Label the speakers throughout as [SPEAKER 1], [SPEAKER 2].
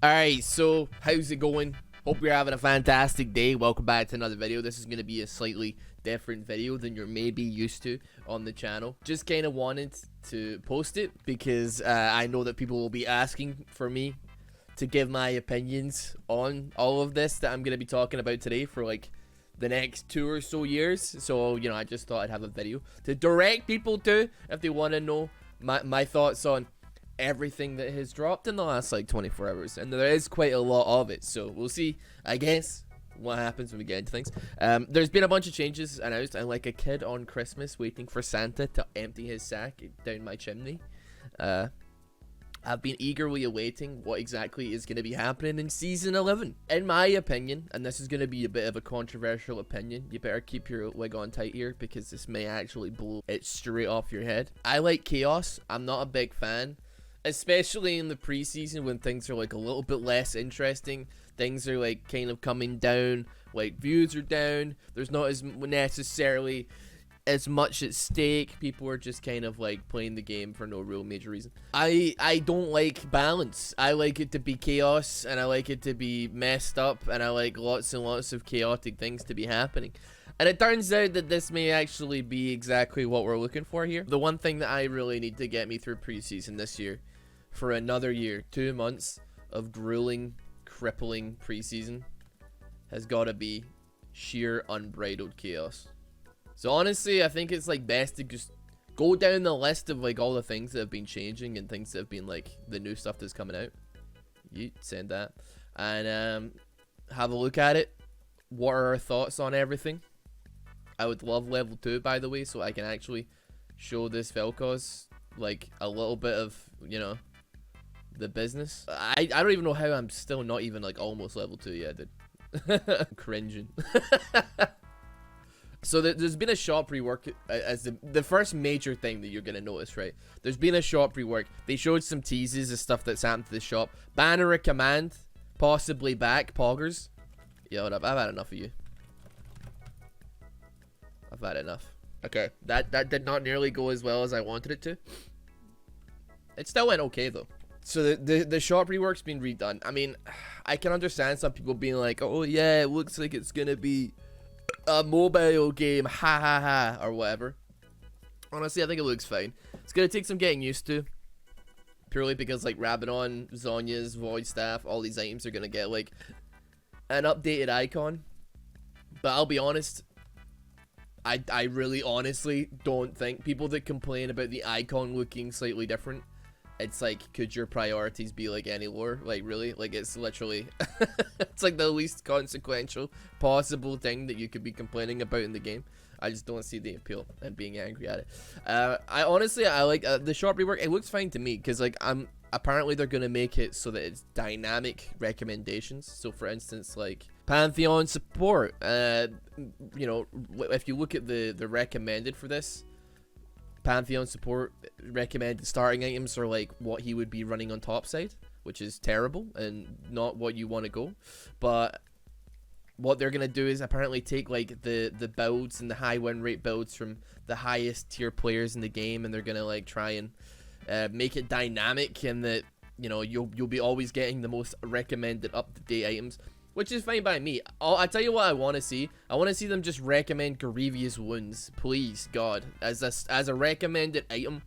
[SPEAKER 1] Alright, so how's it going? Hope you're having a fantastic day. Welcome back to another video. This is going to be a slightly different video than you're maybe used to on the channel. Just kind of wanted to post it because I know that people will be asking for me to give my opinions on all of this that I'm going to be talking about today for like the next 2 or so years. So, you know, I just thought I'd have a video to direct people to if they want to know my thoughts on everything that has dropped in the last like 24 hours, and there is quite a lot of it, so we'll see, I guess, what happens when we get into things. There's been a bunch of changes announced. I'm like a kid on Christmas waiting for Santa to empty his sack down my chimney. I've been eagerly awaiting what exactly is going to be happening in Season 11. In my opinion, and this is going to be a bit of a controversial opinion, you better keep your wig on tight here because this may actually blow it straight off your head. I like chaos. I'm not a big fan, especially in the preseason when things are like a little bit less interesting. Things are like kind of coming down, like views are down, there's not as necessarily as much at stake. People are just kind of like playing the game for no real major reason. I don't like balance. I like it to be chaos, and I like it to be messed up, and I like lots and lots of chaotic things to be happening. And it turns out that this may actually be exactly what we're looking for here. The one thing that I really need to get me through preseason this year, for another year, 2 months of grueling, crippling preseason, has got to be sheer unbridled chaos. So honestly, I think it's like best to just go down the list of like all the things that have been changing and things that have been like the new stuff that's coming out. You send that and have a look at it. What are our thoughts on everything? I would love level 2, by the way, so I can actually show this Vel'Koz like a little bit of, you know, the business. I don't even know how I'm still not even like almost level 2 yet, dude. Cringing. So there's been a shop rework as the first major thing that you're going to notice, right? There's been a shop rework. They showed some teases of stuff that's happened to the shop. Banner of Command, possibly back. Poggers. Yeah, what up? I've had enough of you. I've had enough. Okay, that did not nearly go as well as I wanted it to. It still went okay, though. So the shop rework's been redone. I mean, I can understand some people being like, oh yeah, it looks like it's going to be a mobile game, ha ha ha, or whatever. Honestly, I think it looks fine. It's gonna take some getting used to, purely because like Rabadon, Zhonya's, Void Staff, all these items are gonna get like an updated icon. But I'll be honest, I really honestly don't think people that complain about the icon looking slightly different, it's like, could your priorities be like any lower? Like, really? Like, it's literally it's like the least consequential possible thing that you could be complaining about in the game. I just don't see the appeal and being angry at it. I honestly, I like the shop rework. It looks fine to me because like apparently they're gonna make it so that it's dynamic recommendations. So for instance, like Pantheon support, you know, if you look at the recommended for this, Pantheon support recommended starting items are like what he would be running on top side, which is terrible and not what you want to go. But what they're gonna do is apparently take like the builds and the high win rate builds from the highest tier players in the game, and they're gonna like try and make it dynamic, and that, you know, you'll be always getting the most recommended up to date items, which is fine by me. I tell you what I want to see. I want to see them just recommend Grievous Wounds, please, God, as a recommended item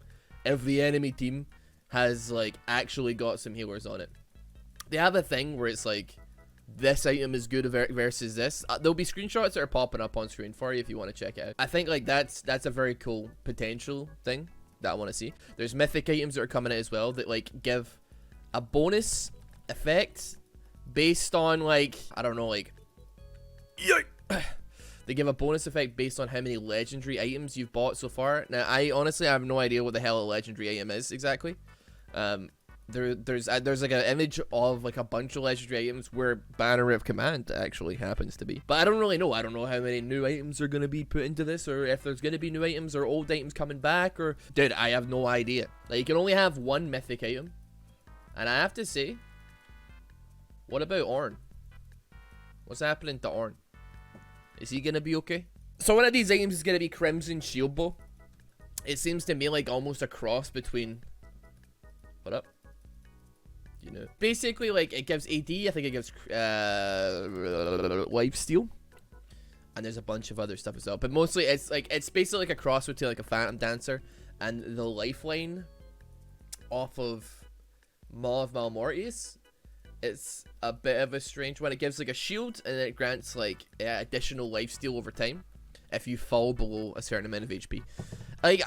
[SPEAKER 1] if the enemy team has like actually got some healers on it. They have a thing where it's like, this item is good versus this. There'll be screenshots that are popping up on screen for you if you want to check it out. I think like that's a very cool potential thing that I want to see. There's mythic items that are coming out as well that like give a bonus effect based on like, I don't know, like they give a bonus effect based on how many legendary items you've bought so far. Now I honestly have no idea what the hell a legendary item is exactly. There's like an image of like a bunch of legendary items where Banner of Command actually happens to be, but I don't really know. I don't know how many new items are gonna be put into this, or if there's gonna be new items or old items coming back, or dude, I have no idea. Like, you can only have one mythic item, and I have to say, what about Ornn? What's happening to Ornn? Is he gonna be okay? So one of these items is gonna be Crimson Shield Bow. It seems to me like almost a cross between, what up? you know. Basically, like, it gives AD, I think it gives lifesteal. And there's a bunch of other stuff as well. But mostly, it's basically like a cross between like a Phantom Dancer and the lifeline off of Maw of Malmortius. It's a bit of a strange one. It gives like a shield, and it grants like additional lifesteal over time if you fall below a certain amount of HP. Like,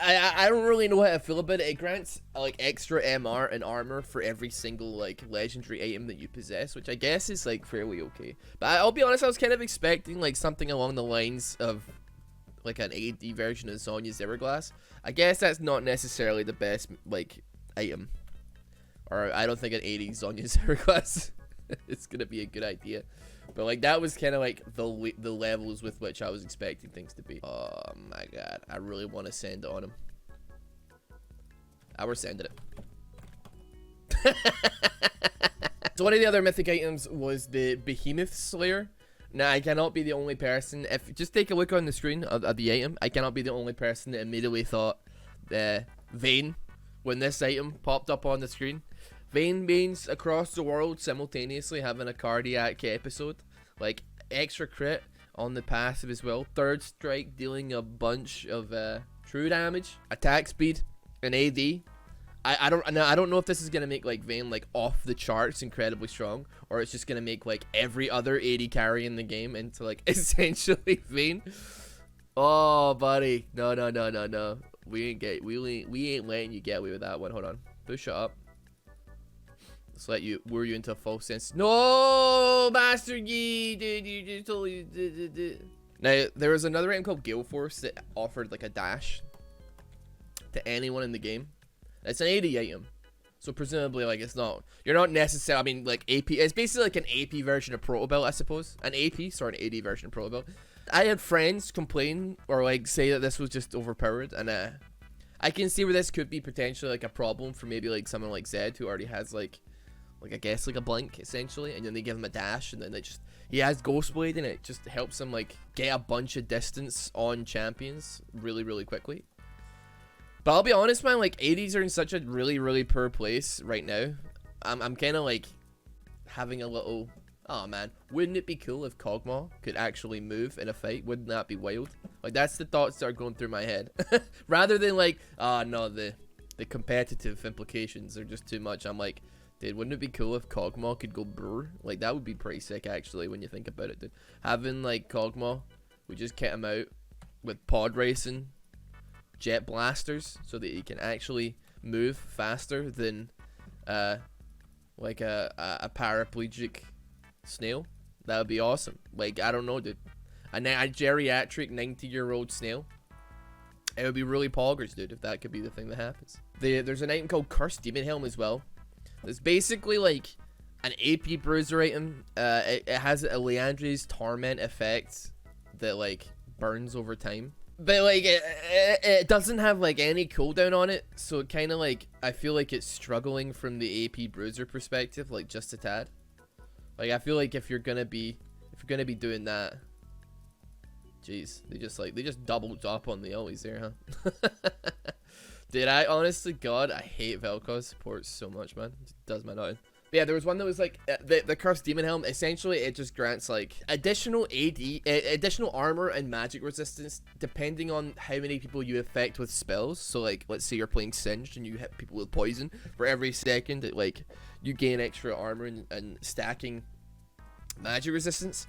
[SPEAKER 1] I don't really know how to feel about it. It grants like extra MR and armor for every single like legendary item that you possess, which I guess is like fairly okay. But I'll be honest, I was kind of expecting like something along the lines of like an AD version of Zhonya's Hourglass. I guess that's not necessarily the best like item, or I don't think an AD Zhonya's Hourglass is gonna be a good idea. But like that was kind of like the levels with which I was expecting things to be. Oh my god, I really want to send on him. I were sending it. So one of the other mythic items was the Behemoth Slayer. Now I cannot be the only person. If just take a look on the screen of the item, I cannot be the only person that immediately thought Vayne when this item popped up on the screen. Vayne means across the world simultaneously having a cardiac episode. Like, extra crit on the passive as well. Third strike dealing a bunch of true damage. Attack speed and AD. I don't know if this is going to make like Vayne like off the charts incredibly strong, or it's just going to make like every other AD carry in the game into like essentially Vayne. Oh buddy. No. We ain't letting you get away with that one. Hold on. Push it up. Let's let you lure you into a false sense. No, Master Yi, dude, you just totally did. Now there was another item called Gale Force that offered like a dash to anyone in the game. It's an AD item, so presumably like you're not necessarily. I mean, like AP. It's basically like an AP version of Proto Belt, I suppose. An AD version of Proto Belt. I had friends complain or like say that this was just overpowered, and I can see where this could be potentially like a problem for maybe like someone like Zed who already has like I guess like a blink essentially, and then they give him a dash, and then he has Ghostblade, and it just helps him like get a bunch of distance on champions really quickly. But I'll be honest, man, like ADs are in such a really poor place right now. I'm kind of like having a little, oh man, wouldn't it be cool if Kog'Maw could actually move in a fight? Wouldn't that be wild? Like that's the thoughts that are going through my head. Rather than like, oh no, the competitive implications are just too much. I'm like, dude, wouldn't it be cool if Kog'Maw could go brr? Like that would be pretty sick actually when you think about it, dude. Having like Kog'Maw, we just get him out with pod racing, jet blasters, so that he can actually move faster than like a paraplegic snail. That would be awesome. Like I don't know, dude. A geriatric 90-year-old snail. It would be really poggers, dude, if that could be the thing that happens. There's an item called Cursed Demon Helm as well. It's basically like an AP bruiser item. It has a Leandri's Torment effect that like burns over time. But like it doesn't have like any cooldown on it, so it kind of like I feel like it's struggling from the AP bruiser perspective, like just a tad. Like I feel like if you're gonna be doing that, jeez, they just doubled up on the always there, huh? Dude, I honestly, God, I hate Vel'Koz support so much, man. It does my nut in. But yeah, there was one that was like the Cursed Demon Helm. Essentially, it just grants like additional additional armor and magic resistance depending on how many people you affect with spells. So like, let's say you're playing Singed and you hit people with poison. For every second, it like you gain extra armor and stacking magic resistance.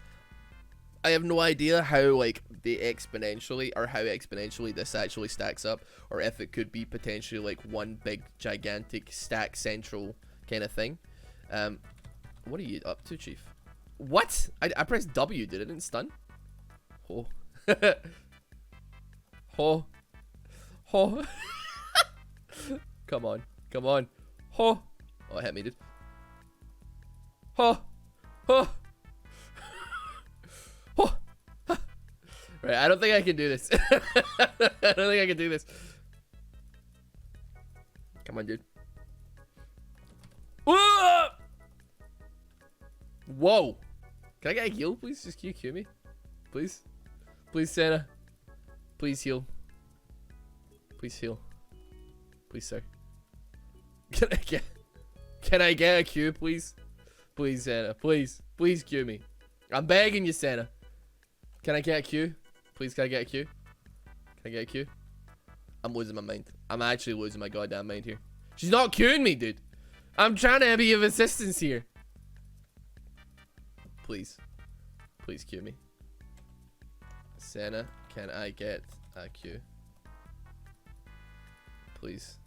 [SPEAKER 1] I have no idea how like how exponentially this actually stacks up, or if it could be potentially like one big gigantic stack central kind of thing. What are you up to, Chief? What? I pressed W, did it didn't stun? Oh. Oh. Oh. Come on. Oh. Oh, it hit me, dude. Oh. Oh. Oh. Right, I don't think I can do this. I don't think I can do this. Come on, dude. Whoa! Whoa! Can I get a heal, please? Just can you cue me? Please? Please, Santa. Please heal. Please heal. Please, sir. Can I get... Can I get a Q, please? Please, Senna. Please. Please Q me. I'm begging you, Senna. Can I get a Q? Please, can I get a Q? Can I get a Q? I'm losing my mind. I'm actually losing my goddamn mind here. She's not queuing me, dude. I'm trying to be of assistance here. Please. Please queue me. Senna, can I get a queue? Please.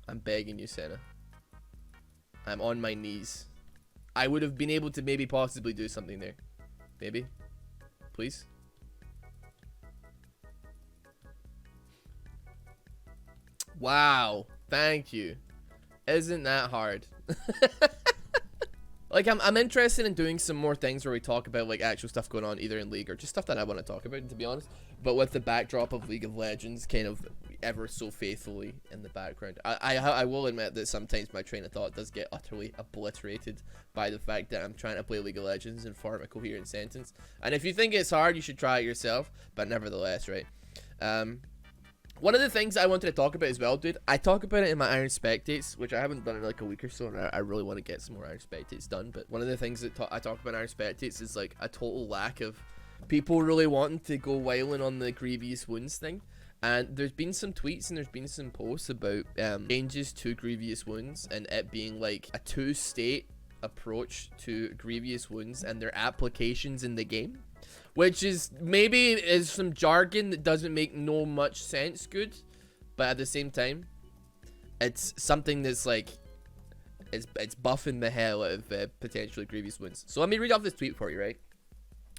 [SPEAKER 1] I'm begging you, Senna. I'm on my knees. I would have been able to maybe possibly do something there. Maybe. Please. Wow. Thank you. Isn't that hard? Like, I'm interested in doing some more things where we talk about, like, actual stuff going on either in League or just stuff that I want to talk about, to be honest. But with the backdrop of League of Legends kind of ever so faithfully in the background. I will admit that sometimes my train of thought does get utterly obliterated by the fact that I'm trying to play League of Legends and form a coherent sentence. And if you think it's hard, you should try it yourself. But nevertheless, right? One of the things I wanted to talk about as well, dude, I talk about it in my Iron Spectates, which I haven't done in like a week or so, and I really want to get some more Iron Spectates done. But one of the things that I talk about in Iron Spectates is like a total lack of people really wanting to go whiling on the Grievous Wounds thing. And there's been some tweets and there's been some posts about changes to Grievous Wounds and it being like a two-state approach to Grievous Wounds and their applications in the game. Which is maybe is some jargon that doesn't make no much sense good, but at the same time, it's something that's like it's buffing the hell out of potentially Grievous Wounds. So let me read off this tweet for you, right?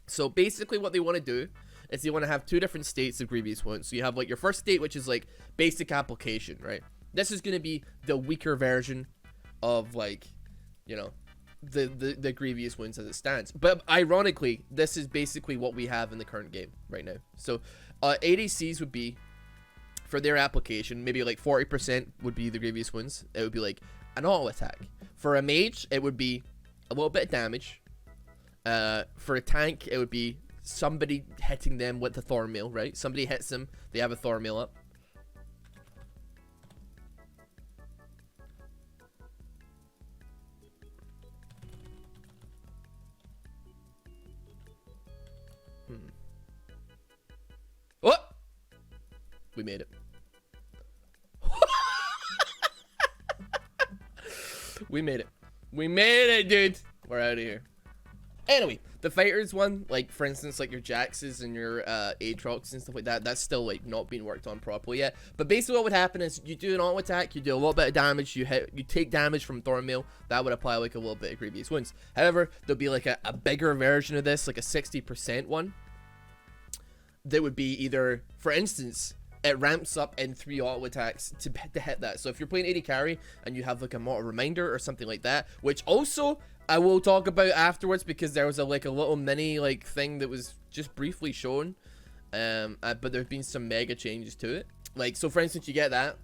[SPEAKER 1] So basically, what they want to do is they want to have two different states of Grievous Wounds. So you have like your first state, which is like basic application, right? This is going to be the weaker version of like, you know, the Grievous Wounds as it stands. But ironically, this is basically what we have in the current game right now. So ADCs would be, for their application, maybe like 40% would be the Grievous Wounds. It would be like an auto attack. For a mage, it would be a little bit of damage. For a tank, it would be somebody hitting them with the Thornmail, right? Somebody hits them, they have a Thornmail up. What? We made it. We made it. We made it, dude. We're out of here. Anyway, the fighters one, like for instance, like your Jaxes and your Aatrox and stuff like that, that's still like not being worked on properly yet. But basically what would happen is you do an auto attack, you do a little bit of damage, you take damage from Thornmail, that would apply like a little bit of Grievous Wounds. However, there'll be like a bigger version of this, like a 60% one. That would be either, for instance, it ramps up in 3 auto attacks to hit that. So if you're playing AD carry and you have like a mortal reminder or something like that, which also I will talk about afterwards because there was a little mini like thing that was just briefly shown, but there's been some mega changes to it. Like, so for instance, you get that.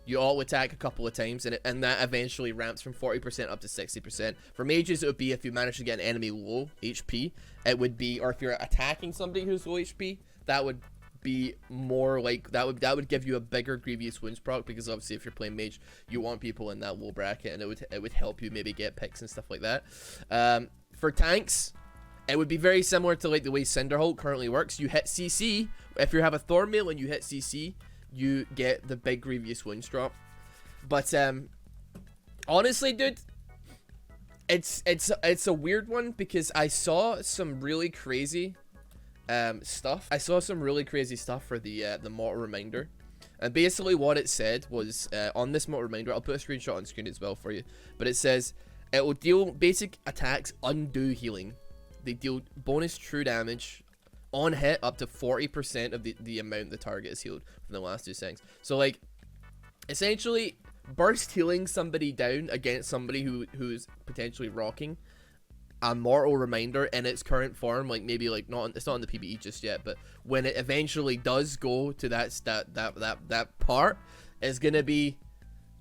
[SPEAKER 1] You auto attack a couple of times, and that eventually ramps from 40% up to 60%. For mages, it would be if you manage to get an enemy low HP, it would be, or if you're attacking somebody who's low HP, that would be more like, that would give you a bigger Grievous Wounds proc, because obviously if you're playing mage, you want people in that low bracket, and it would help you maybe get picks and stuff like that. For tanks, it would be very similar to like the way Cinderhulk currently works. You hit CC, if you have a Thornmail and you hit CC, you get the big Grievous Wounds drop. But honestly, dude, it's a weird one because I saw some really crazy stuff. I saw some really crazy stuff for the mortal reminder, and basically what it said was on this mortal reminder, I'll put a screenshot on screen as well for you, but it says it will deal basic attacks undo healing. They deal bonus true damage on hit up to 40% of the amount the target is healed from the last 2 seconds. So like essentially burst healing somebody down against somebody who's potentially rocking a mortal reminder in its current form, like maybe like it's not in the PvE just yet, but when it eventually does go to that part, is gonna be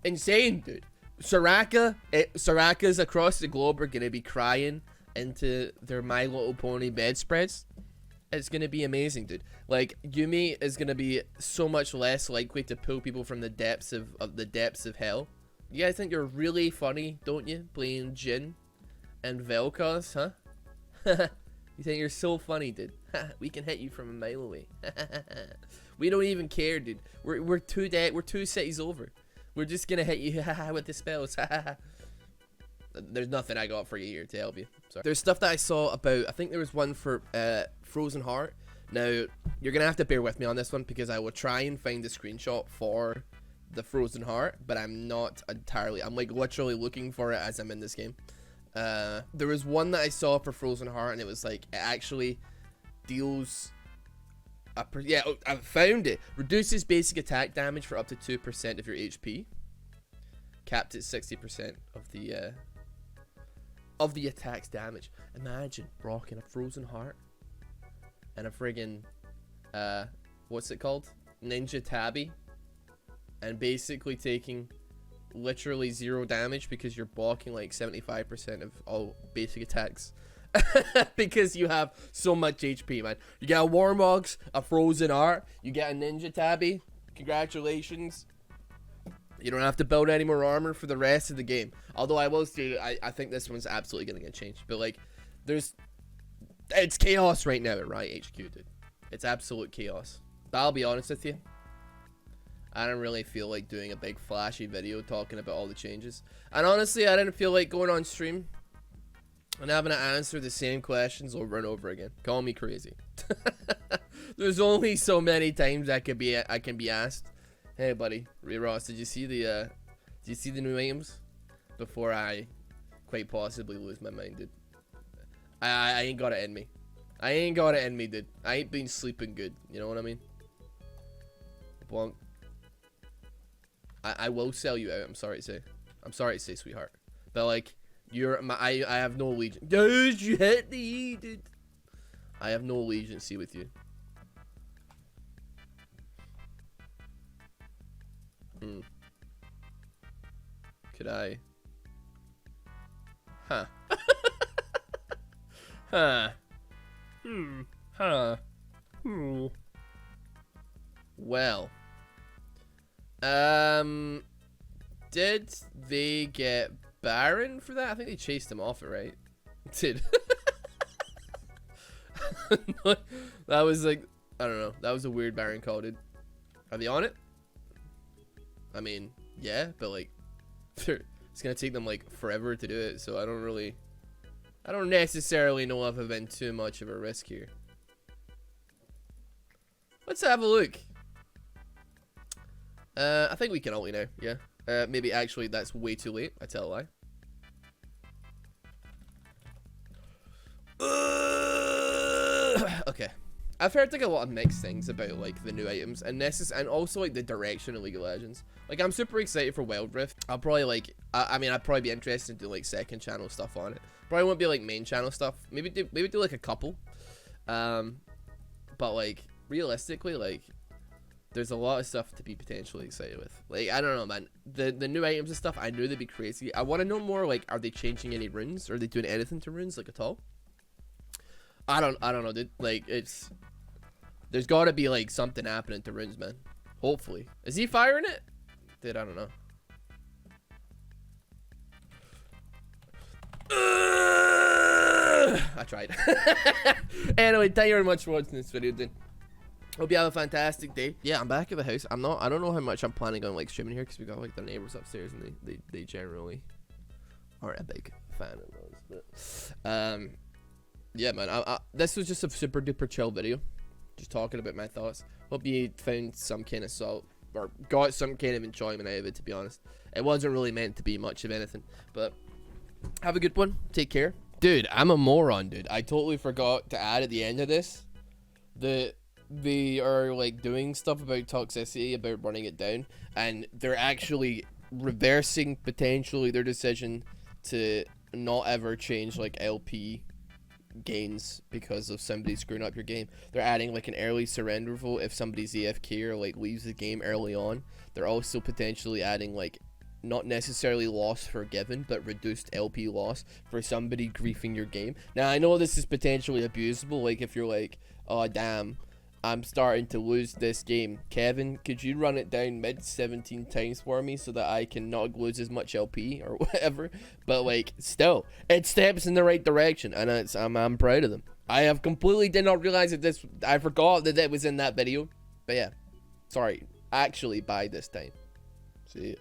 [SPEAKER 1] insane, dude. Sorakas across the globe are gonna be crying into their My Little Pony bedspreads. It's gonna be amazing, dude. Like, Yumi is gonna be so much less likely to pull people from the depths of hell You guys think you're really funny, don't you? Playing Jin and Vel'Koz, huh? You think you're so funny, dude? We can hit you from a mile away. We don't even care, dude. We're two cities over. We're just gonna hit you with the spells. There's nothing I got for you here to help you. Sorry. There's stuff that I saw about. I think there was one for Frozen Heart. Now you're gonna have to bear with me on this one because I will try and find a screenshot for the Frozen Heart, but I'm not entirely. I'm like literally looking for it as I'm in this game. There was one that I saw for Frozen Heart, and it was like it actually deals. Yeah, I found it. Reduces basic attack damage for up to 2% of your HP. Capped at 60% of the attack's damage. Imagine rocking a Frozen Heart and a friggin' what's it called? Ninja Tabi, and basically taking literally 0 damage because you're blocking like 75% of all basic attacks. Because you have so much HP, man. You get a Warmogs, a Frozen Heart, you get a Ninja Tabi. Congratulations. You don't have to build any more armor for the rest of the game. Although I will say, I think this one's absolutely gonna get changed. But like, it's chaos right now at Riot HQ, dude. It's absolute chaos. But I'll be honest with you, I don't really feel like doing a big flashy video talking about all the changes. And honestly, I didn't feel like going on stream and having to answer the same questions over and over again. Call me crazy. There's only so many times I can be asked, "Hey buddy, Ross, did you see the new items?" Before I quite possibly lose my mind, dude. I ain't got it in me. I ain't got it in me, dude. I ain't been sleeping good. You know what I mean? Bonk. I will sell you out. I'm sorry to say. I'm sorry to say, sweetheart. But like, I have no allegiance. Dude, you hit the E, dude. I have no allegiance with you. Could I? Huh. Huh. Huh. Well. Did they get Baron for that? I think they chased him off it, right? Did. That was like, I don't know. That was a weird Baron call, dude. Are they on it? I mean, yeah, but like, it's gonna take them like forever to do it, so I don't necessarily know if I've been too much of a risk here. Let's have a look. I think we can ulti now, yeah. Maybe actually that's way too late. I tell a lie. Okay. I've heard like a lot of mixed things about like the new items and also like the direction of League of Legends. Like I'm super excited for Wild Rift. I'll probably like I mean I'd probably be interested in doing like second channel stuff on it. Probably won't be like main channel stuff. Maybe do like a couple. But like realistically, like there's a lot of stuff to be potentially excited with. Like I don't know, man. The new items and stuff, I knew they'd be crazy. I want to know more, like, are they changing any runes? Are they doing anything to runes, like, at all? I don't know, dude. Like, there's got to be like something happening to runes, man. Hopefully. Is he firing it? Dude, I don't know. I tried. Anyway, thank you very much for watching this video, dude. Hope you have a fantastic day. Yeah, I'm back at the house. I don't know how much I'm planning on like streaming here because we got like the neighbors upstairs and they generally aren't a big fan of those. But yeah, man. This was just a super duper chill video, just talking about my thoughts. Hope you found some kind of or got some kind of enjoyment out of it. To be honest, it wasn't really meant to be much of anything. But have a good one. Take care, dude. I'm a moron, dude. I totally forgot to add at the end of this they are like doing stuff about toxicity, about running it down, and they're actually reversing potentially their decision to not ever change like LP gains because of somebody screwing up your game. They're adding like an early surrender vote if somebody's AFK or like leaves the game early on. They're also potentially adding like not necessarily loss forgiven, but reduced LP loss for somebody griefing your game. Now I know this is potentially abusable, like if you're like, oh damn, I'm starting to lose this game. Kevin, could you run it down mid 17 times for me so that I can not lose as much LP or whatever? But like, still, it steps in the right direction, and I'm proud of them. I have completely did not realize that I forgot that it was in that video. But yeah, sorry, actually buy this time. See ya.